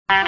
धम्मबंधु,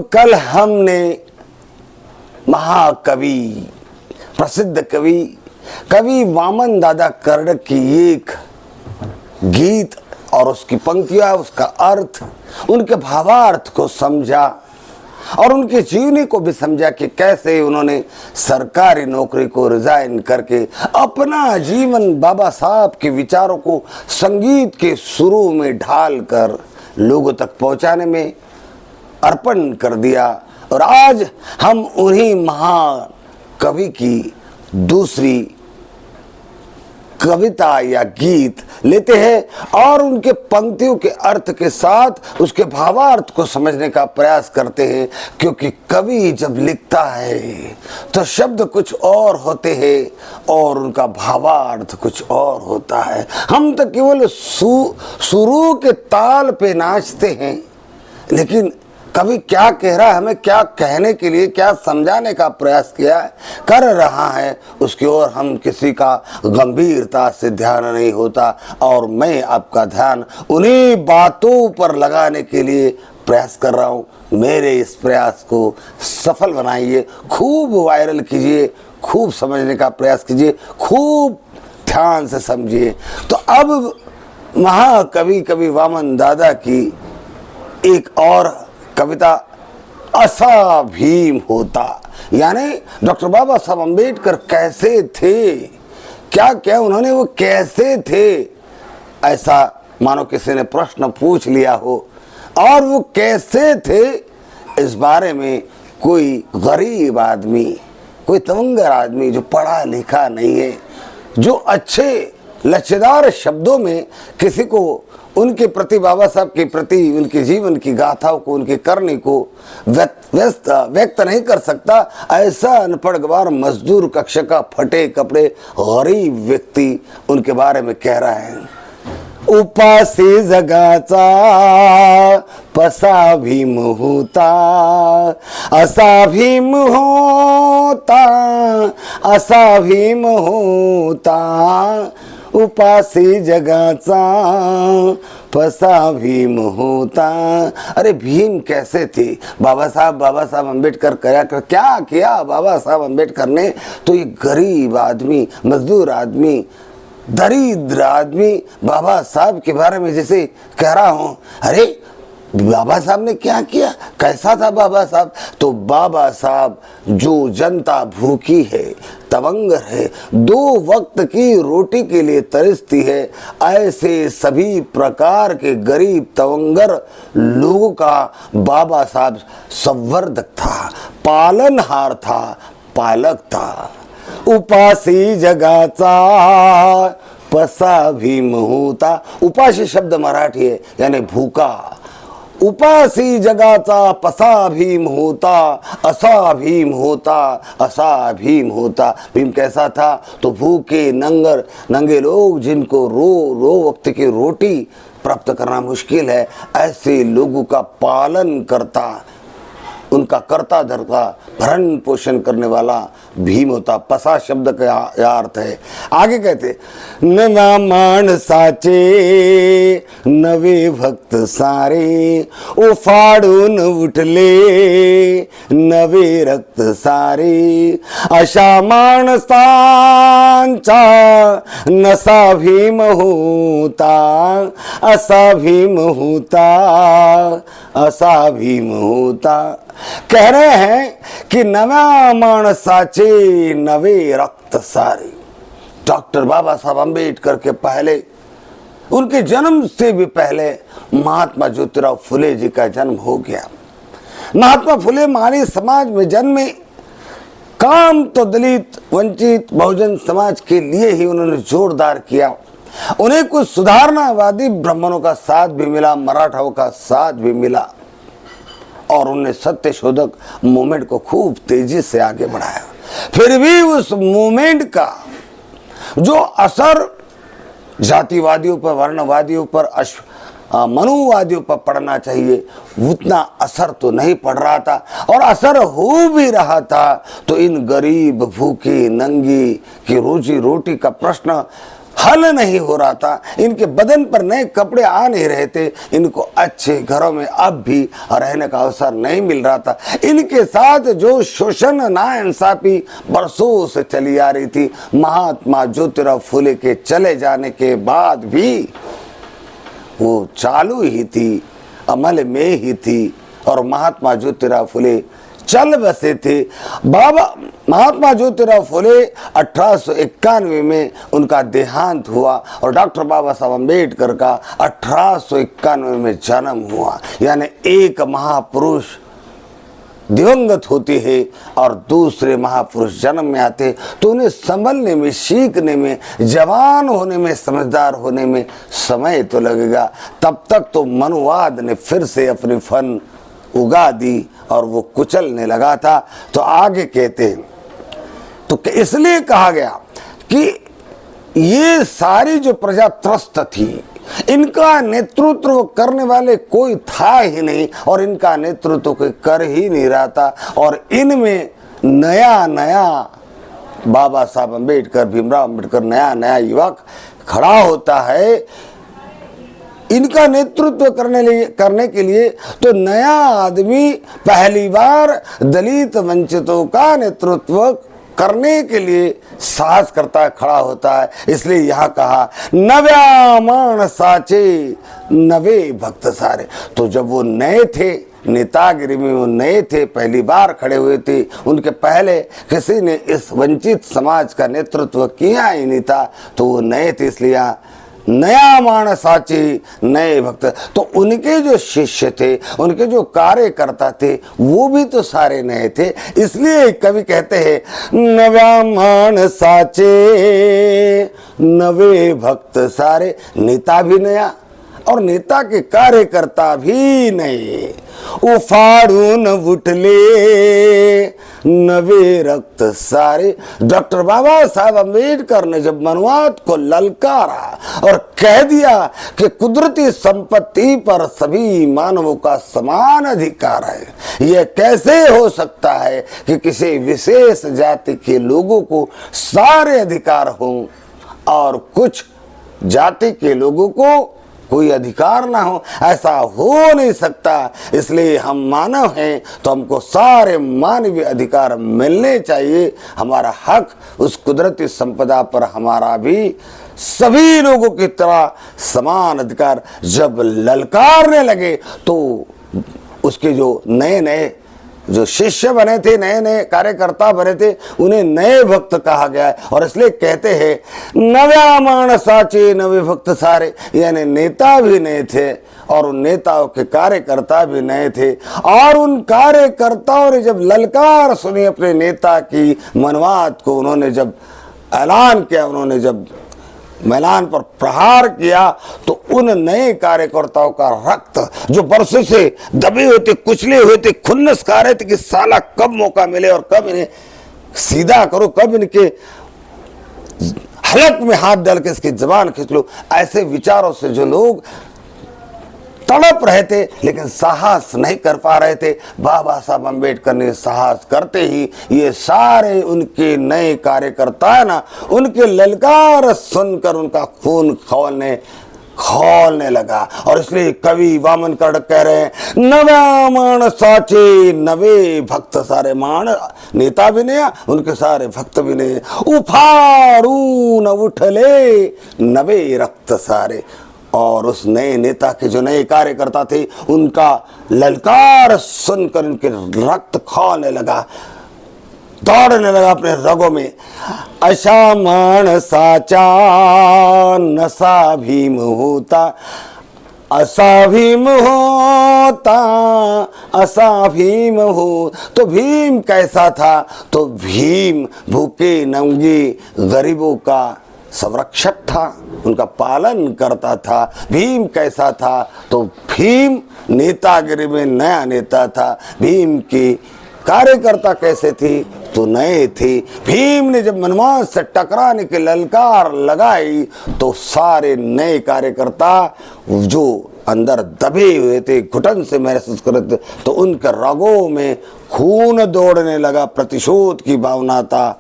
कल हमने महाकवि, प्रसिद्ध कवि वामन दादा कर्डक की एक गीत और उसकी पंक्तियां, उसका अर्थ, उनके भावार्थ को समझा और उनके जीवनी को भी समझा कि कैसे उन्होंने सरकारी नौकरी को रिजाइन करके अपना जीवन बाबा साहब के विचारों को संगीत के सुरों में ढालकर लोगों तक पहुंचाने में अर्पण कर दिया। और आज हम उन्हीं महाकवि की दूसरी कविता या गीत लेते हैं और उनके पंक्तियों के अर्थ के साथ उसके भावार्थ को समझने का प्रयास करते हैं, क्योंकि कवि जब लिखता है तो शब्द कुछ और होते हैं और उनका भावार्थ कुछ और होता है। हम तो केवल सुरों के ताल पे नाचते हैं, लेकिन कवि क्या कह रहा है, हमें क्या कहने के लिए, क्या समझाने का प्रयास किया है, कर रहा है, उसकी ओर हम किसी का गंभीरता से ध्यान नहीं होता। और मैं आपका ध्यान उन्हीं बातों पर लगाने के लिए प्रयास कर रहा हूँ। मेरे इस प्रयास को सफल बनाइए, खूब वायरल कीजिए, खूब समझने का प्रयास कीजिए, खूब ध्यान से समझिए। तो अब महाकवि वामन दादा की एक और कविता असा भीम होता, यानी डॉक्टर बाबा साहब अम्बेडकर कैसे थे, क्या क्या उन्होंने, वो कैसे थे, ऐसा मानो किसी ने प्रश्न पूछ लिया हो। और वो कैसे थे इस बारे में कोई गरीब आदमी, कोई तवंगर आदमी जो पढ़ा लिखा नहीं है, जो अच्छे लचीदार शब्दों में किसी को उनके प्रति, बाबा साहब के प्रति, उनके जीवन की गाथाओं को, उनके करने को व्यक्त नहीं कर सकता, ऐसा अनपढ़ गवार मजदूर कक्ष का फटे कपड़े गरीब व्यक्ति उनके बारे में कह रहा है। उपासी जगाचा पसा भीम होता, असा भीम होता, असा भीम होता, उपासी जगाचा पसा भीम होता। अरे भीम कैसे थे बाबा साहब अम्बेडकर, क्या किया बाबा साहब अम्बेडकर ने? तो ये गरीब आदमी, मजदूर आदमी, दरिद्र आदमी बाबा साहब के बारे में जैसे कह रहा हूँ। अरे बाबा साहब ने क्या किया, कैसा था बाबा साहब? तो बाबा साहब जो जनता भूखी है, तवंगर है, 2 वक्त की रोटी के लिए तरसती है, ऐसे सभी प्रकार के गरीब तवंगर लोगों का बाबा साहब संवर्धक था, पालनहार था, पालक था। उपासी जगाचा पसा भीम होता, उपासी शब्द मराठी है, यानी भूखा। उपासी जगाचा पसा भीम होता, असा भीम होता, असा भीम होता। भीम कैसा था? तो भूखे नंगे लोग जिनको रो वक्त की रोटी प्राप्त करना मुश्किल है, ऐसे लोगों का पालन करता, उनका कर्ता धर्ता भरण पोषण करने वाला भीम होता। पसा शब्द का अर्थ है, आगे कहते, नवा माणसाचे नवे भक्त सारे, उफाडून उठले नवे रक्त सारे, अशा माणसांचा नसा भीम होता, असा भीम होता, असा भीम होता। कह रहे हैं कि नव्या माणसाचे नवे रक्त सारे। डॉक्टर बाबा साहब अम्बेडकर के पहले, उनके जन्म से भी पहले महात्मा ज्योतिराव फुले जी का जन्म हो गया। महात्मा फुले माली समाज में जन्मे, काम तो दलित, वंचित, बहुजन समाज के लिए ही उन्होंने जोरदार किया। उन्हें कुछ सुधारनावादी ब्राह्मणों का साथ भी मिला, मराठाओं का साथ भी मिला, और उन्होंने सत्य शोधक मूवमेंट को खूब तेजी से आगे बढ़ाया। फिर भी उस मूवमेंट का जो असर जातिवादियों पर, वर्णवादियों पर, मनुवादियों पर पड़ना चाहिए, उतना असर तो नहीं पड़ रहा था। और असर हो भी रहा था तो इन गरीब भूखे नंगी की रोजी रोटी का प्रश्न हल नहीं हो रहा था। इनके बदन पर नए कपड़े आ नहीं रहे थे, इनको अच्छे घरों में अब भी रहने का अवसर नहीं मिल रहा था। इनके साथ जो शोषण नाइंसाफी बरसों से चली आ रही थी, महात्मा ज्योतिराव फुले के चले जाने के बाद भी वो चालू ही थी, अमल में ही थी। और महात्मा ज्योतिराव फुले चल बसे थे। बाबा महात्मा ज्योतिराव फुले 1891 में उनका देहांत हुआ और डॉक्टर बाबा साहब अम्बेडकर का 1891 में जन्म हुआ। यानी एक महापुरुष दिवंगत होते हैं और दूसरे महापुरुष जन्म में आते, तो उन्हें संभलने में, सीखने में, जवान होने में, समझदार होने में समय तो लगेगा। तब तक तो मनुवाद ने फिर से अपनी फन उगा दी और वो कुचलने लगा था। तो आगे कहते हैं, तो इसलिए कहा गया कि ये सारी जो प्रजा त्रस्त थी, इनका नेतृत्व करने वाले कोई था ही नहीं और इनका नेतृत्व कोई कर ही नहीं रहा था। और इनमें नया नया बाबा साहब अम्बेडकर, भीमराव अम्बेडकर, नया नया युवक खड़ा होता है इनका नेतृत्व करने के लिए। तो नया आदमी पहली बार दलित वंचितों का नेतृत्व करने के लिए साहस करता है, खड़ा होता है। इसलिए यहाँ कहा नव्या माणसाचे नवे भक्त सारे। तो जब वो नए थे, नेतागिरी में वो नए थे, पहली बार खड़े हुए थे, उनके पहले किसी ने इस वंचित समाज का नेतृत्व किया ही नहीं था, तो वो नए थे। इसलिए नया माणसाचे नए भक्त। तो उनके जो शिष्य थे, उनके जो कार्यकर्ता थे, वो भी तो सारे नए थे। इसलिए कवि कहते हैं नव्या माणसाचे नवे भक्त सारे। नेता भी नया और नेता के कार्यकर्ता भी नए। उफाड़ून उठले नवे रक्त सारे। डॉक्टर बाबा साहब अम्बेडकर ने जब मनुवाद को ललकारा और कह दिया कि कुदरती संपत्ति पर सभी मानवों का समान अधिकार है, यह कैसे हो सकता है कि किसी विशेष जाति के लोगों को सारे अधिकार हों और कुछ जाति के लोगों को कोई अधिकार ना हो, ऐसा हो नहीं सकता। इसलिए हम मानव हैं तो हमको सारे मानवीय अधिकार मिलने चाहिए। हमारा हक उस कुदरती संपदा पर हमारा भी सभी लोगों की तरह समान अधिकार। जब ललकारने लगे तो उसके जो नए नए जो शिष्य बने थे, नए नए कार्यकर्ता बने थे, उन्हें नए भक्त कहा गया है। और इसलिए कहते हैं नव्या माणसाचे नवे भक्त सारे। यानी नेता भी नए थे और उन नेताओं के कार्यकर्ता भी नए थे। और उन कार्यकर्ताओं ने जब ललकार सुनी अपने नेता की, मनुवाद को उन्होंने जब ऐलान किया, उन्होंने जब मैदान पर प्रहार किया, तो उन नए कार्यकर्ताओं का रक्त जो बरसों से दबे हुए थे, कुचले हुए थे, खुन्नस खा रहे थे कि साला कब मौका मिले और कब इन्हें सीधा करो, कब इनके हलक में हाथ डाल के इसकी जबान खींच लो, ऐसे विचारों से जो लोग तड़प रहे थे लेकिन साहस नहीं कर पा रहे थे, बाबा साहब अम्बेडकर ने साहस करते ही ये सारे उनके नए कार्यकर्ता है ना, उनके ललकार सुनकर उनका खून खौलने लगा। और इसलिए कवि वामन कर्णक कह रहे हैं नव्या माणसाचे नवे भक्त सारे। नेता भी नया, उनके सारे भक्त भी नए। उफाड़ून उठले नवे रक्त सारे। और उस नए नेता के जो नए कार्यकर्ता थे, उनका ललकार सुनकर उनके रक्त खौलने लगा, दौड़ने लगा अपने रगों में। अशा माणसाचा नसा भीम होता, असा भीम होता, असा भीम हो। तो भीम कैसा था? तो भीम भूखे नंगे गरीबों का संरक्षक था, उनका पालन करता था। भीम कैसा था? तो भीम नेतागिरी में नया नेता था। भीम की कार्यकर्ता कैसे थी? तो नए थे। भीम ने जब मनुवाद से टकराने की ललकार लगाई तो सारे नए कार्यकर्ता जो अंदर दबे हुए थे, घुटन से महसूस कर रहे थे, तो उनके रगों में खून दौड़ने लगा, प्रतिशोध की भावना था।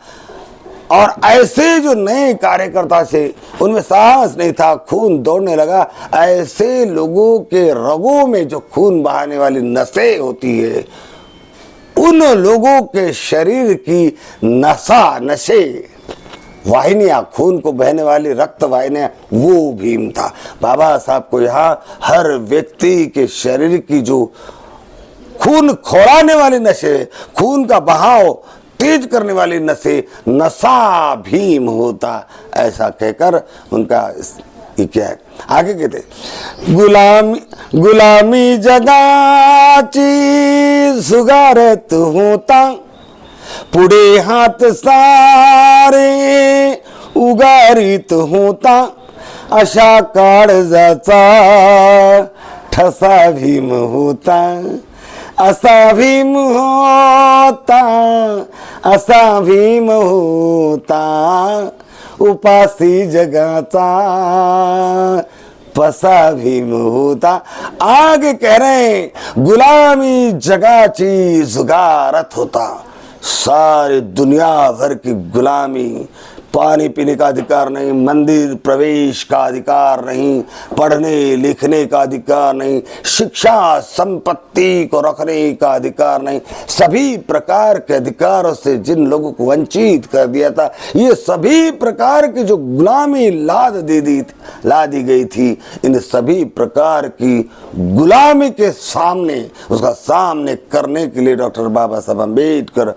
और ऐसे जो नए कार्यकर्ता थे उनमें साहस नहीं था, खून दौड़ने लगा। ऐसे लोगों के रगों में जो खून बहाने वाली नसें होती है, उन लोगों के शरीर की नशे वाहिनियां, खून को बहने वाली रक्त वाहिनियां, वो भीम था। बाबा साहब को यहाँ हर व्यक्ति के शरीर की जो खून खौलाने वाली नशे, खून का बहाव तेज करने वाली नशा भीम होता, ऐसा कहकर उनका ये क्या है, आगे कहते गुलामी जगाची सुगारत होता, पुढे हात सारे उगारीत होता, अशा काळजाचा ठसा भीम होता, असा भीम होता, असा भीम होता, उपासी जगाचा पसा भीम होता। आगे कह रहे हैं गुलामी जगाची जुगारत होता, सारी दुनिया भर की गुलामी, पानी पीने का अधिकार नहीं, मंदिर प्रवेश का अधिकार नहीं, पढ़ने लिखने का अधिकार नहीं, शिक्षा संपत्ति को रखने का अधिकार नहीं, सभी प्रकार के अधिकारों से जिन लोगों को वंचित कर दिया था, ये सभी प्रकार की जो गुलामी लाद दी गई थी, इन सभी प्रकार की गुलामी के सामने, उसका सामने करने के लिए डॉक्टर बाबा साहब अम्बेडकर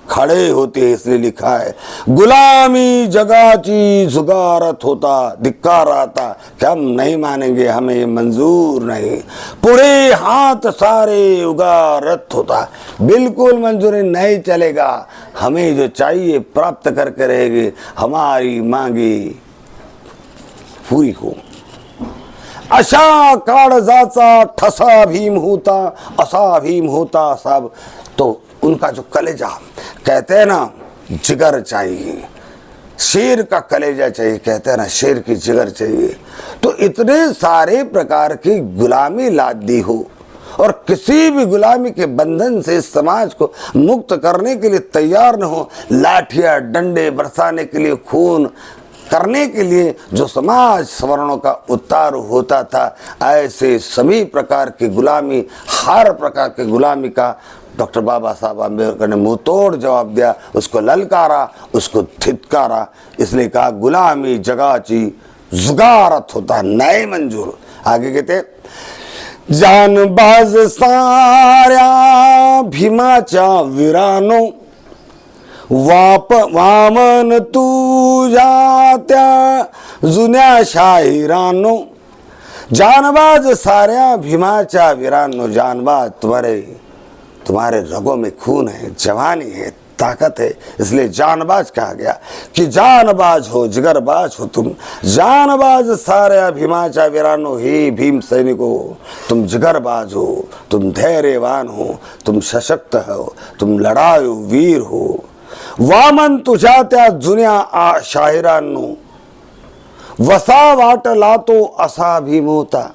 खड़े होते हैं। इसलिए लिखा है गुलामी जगाची जुगारत होता, धिक्कार आता कि हम नहीं मानेंगे, हमें ये मंजूर नहीं, पूरे हाथ सारे उगारत होता, बिल्कुल मंजूरी नहीं चलेगा, हमें जो चाहिए प्राप्त करके रहेंगे, हमारी मांगे पूरी हो। अशा काळजाचा ठसा भीम होता, असा भीम होता सब। तो उनका जो कलेजा, कहते हैं ना जिगर चाहिए, शेर का कलेजा चाहिए, कहते हैं ना शेर की जिगर चाहिए। तो इतने सारे प्रकार की गुलामी लाद दी हो और किसी भी गुलामी के बंधन से समाज को मुक्त करने के लिए तैयार न हो, लाठियां डंडे बरसाने के लिए, खून करने के लिए जो समाज सवर्णों का उतार होता था, ऐसे सभी प्रकार की गुलामी, हर प्रकार की गुलामी का डॉक्टर बाबा साहब अम्बेडकर ने मुंह तोड़ जवाब दिया, उसको ललकारा, उसको धिक्कारा। इसलिए कहा गुलामी जगाची जुगारत होता, नए मंजूर। आगे कहते जानबाज साऱ्या भीमाच्या वीरानो, वामन तुझ्या त्या जुन्या शाहिरानो, जानबाज साऱ्या भीमाच्या वीरानो, जानबाज तुम्हारे रगों में खून है, जवानी है, ताकत है, इसलिए जानबाज कहा गया कि जानबाज हो, जिगरबाज हो तुम, जानबाज सारे भीमाचा वीरानो, हे भीम सैनिको, तुम जिगरबाज हो, तुम धैर्यवान हो, तुम सशक्त हो, तुम लढाऊ वीर हो। वामन तुझ्या त्या जुन्या शाहिरांनो, वसा वाटला तो असा भीम होता।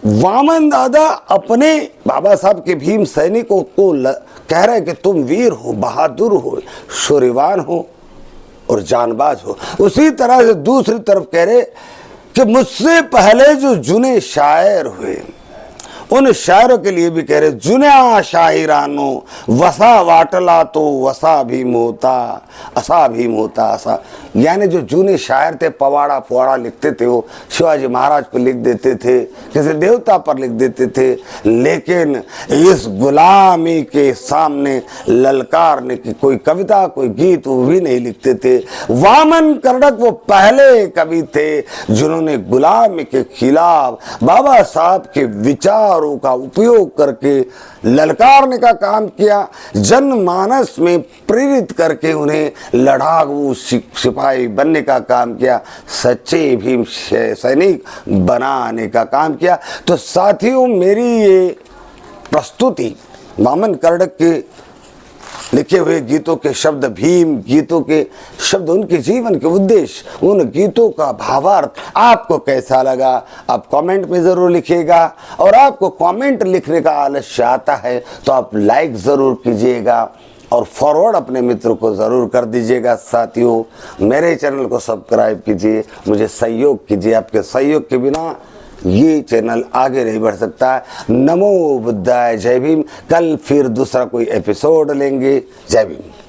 वामन दादा अपने बाबा साहब के भीम सैनिकों को कह रहे कि तुम वीर हो, बहादुर हो, शौर्यवान हो और जानबाज हो। उसी तरह से दूसरी तरफ कह रहे कि मुझसे पहले जो जुने शायर हुए, उन शायरों के लिए भी कह रहे जुन्या शाहिरानो, वसा वाटला तो वसा भीम होता, असा भीम होता, असा। यानी जो जूने शायर थे, पवाड़ा पुआड़ा लिखते थे, वो शिवाजी महाराज पर लिख देते थे, किसी देवता पर लिख देते थे, लेकिन इस गुलामी के सामने ललकारने की कोई कविता, कोई गीत वो भी नहीं लिखते थे। वामन कर्णक वो पहले कवि थे जिन्होंने गुलामी के खिलाफ बाबा साहब के विचारों का उपयोग करके ललकारने का काम किया, जनमानस में प्रेरित करके उन्हें लड़ाकू सिपाही बनने का काम किया, सच्चे भीम सैनिक बनाने का काम किया। तो साथियों, मेरी ये प्रस्तुति वामन कर्णक के लिखे हुए गीतों के शब्द, भीम गीतों के शब्द, उनके जीवन के उद्देश्य, उन गीतों का भावार्थ आपको कैसा लगा आप कमेंट में ज़रूर लिखिएगा। और आपको कमेंट लिखने का आलस्य आता है तो आप लाइक ज़रूर कीजिएगा और फॉरवर्ड अपने मित्र को ज़रूर कर दीजिएगा। साथियों, मेरे चैनल को सब्सक्राइब कीजिए, मुझे सहयोग कीजिए। आपके सहयोग के बिना ये चैनल आगे नहीं बढ़ सकता। नमो बुद्धाय, जय भीम। कल फिर दूसरा कोई एपिसोड लेंगे। जय भीम।